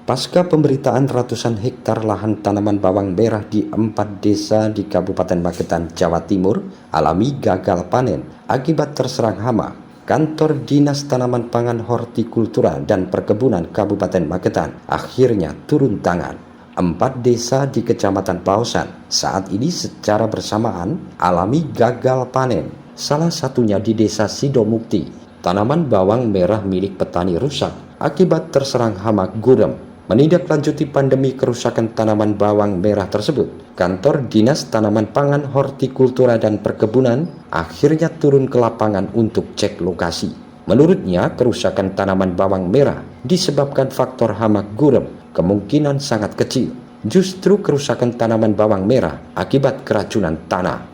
Pasca pemberitaan ratusan hektar lahan tanaman bawang merah di 4 desa di Kabupaten Magetan, Jawa Timur alami gagal panen akibat terserang hama, Kantor Dinas Tanaman Pangan Hortikultura dan Perkebunan Kabupaten Magetan akhirnya turun tangan. 4 desa di Kecamatan Pausan saat ini secara bersamaan alami gagal panen. Salah satunya di Desa Sidomukti. Tanaman bawang merah milik petani rusak akibat terserang hama gurem. Menindaklanjuti pandemi kerusakan tanaman bawang merah tersebut, Kantor Dinas Tanaman Pangan Hortikultura dan Perkebunan akhirnya turun ke lapangan untuk cek lokasi. Menurutnya, kerusakan tanaman bawang merah disebabkan faktor hama gurem kemungkinan sangat kecil. Justru kerusakan tanaman bawang merah akibat keracunan tanah.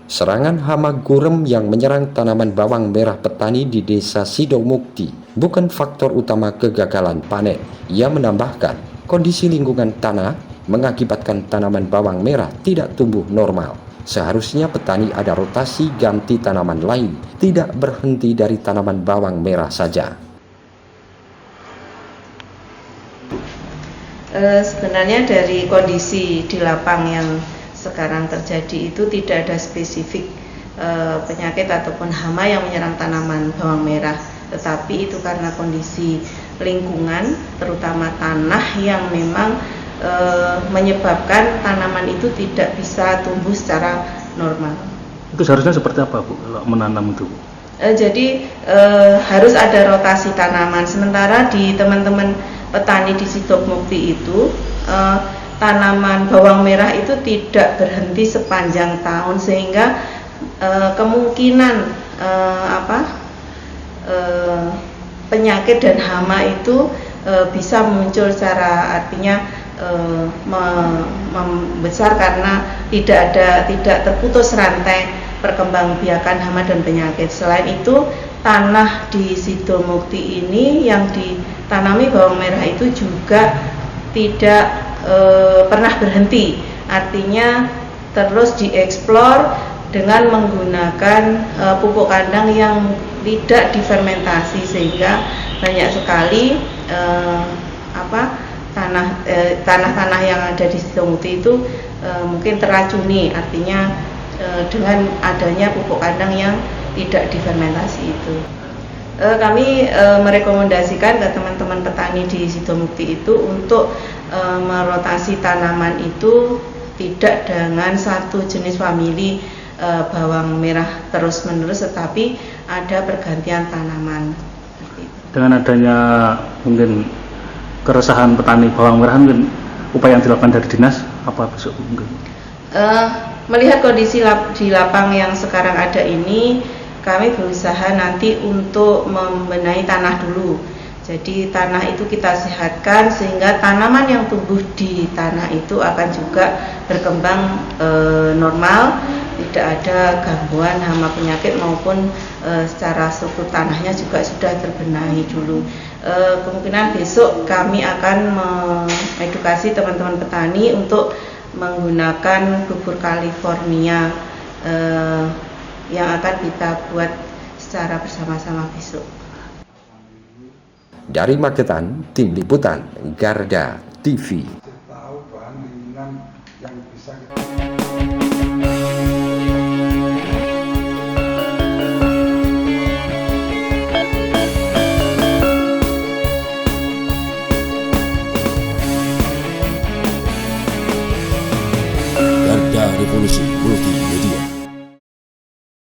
Serangan hama gurem yang menyerang tanaman bawang merah petani di Desa Sidomukti bukan faktor utama kegagalan panen. Ia menambahkan, kondisi lingkungan tanah mengakibatkan tanaman bawang merah tidak tumbuh normal. Seharusnya petani ada rotasi ganti tanaman lain, tidak berhenti dari tanaman bawang merah saja. Sebenarnya dari kondisi di lapang yang sekarang terjadi itu tidak ada spesifik penyakit ataupun hama yang menyerang tanaman bawang merah, tetapi itu karena kondisi lingkungan, terutama tanah yang memang menyebabkan tanaman itu tidak bisa tumbuh secara normal. Itu seharusnya seperti apa, Bu, kalau menanam itu? Jadi harus ada rotasi tanaman. Sementara di teman-teman petani di Sidomukti itu tanaman bawang merah itu tidak berhenti sepanjang tahun, sehingga kemungkinan penyakit dan hama itu bisa muncul secara artinya membesar karena tidak terputus rantai perkembangbiakan hama dan penyakit. Selain itu, tanah di Sidomukti ini yang ditanami bawang merah itu juga tidak pernah berhenti, artinya terus dieksplor dengan menggunakan pupuk kandang yang tidak difermentasi, sehingga banyak sekali tanah-tanah yang ada di Sidomukti itu mungkin teracuni, artinya dengan adanya pupuk kandang yang tidak difermentasi itu. Kami merekomendasikan ke teman-teman petani di Sidomukti itu untuk merotasi tanaman itu tidak dengan satu jenis famili bawang merah terus-menerus, tetapi ada pergantian tanaman. Dengan adanya mungkin keresahan petani bawang merah, mungkin upaya yang dilakukan dari dinas apa besok mungkin? Melihat kondisi di lapang yang sekarang ada ini, kami berusaha nanti untuk membenahi tanah dulu. Jadi tanah itu kita sehatkan sehingga tanaman yang tumbuh di tanah itu akan juga berkembang normal, tidak ada gangguan hama penyakit maupun secara struktur tanahnya juga sudah terbenahi dulu. Kemungkinan besok kami akan mengedukasi teman-teman petani untuk menggunakan bubur California yang akan kita buat secara bersama-sama besok. Dari Magetan, Tim Liputan Garda TV. Garda Revolusi Multimedia.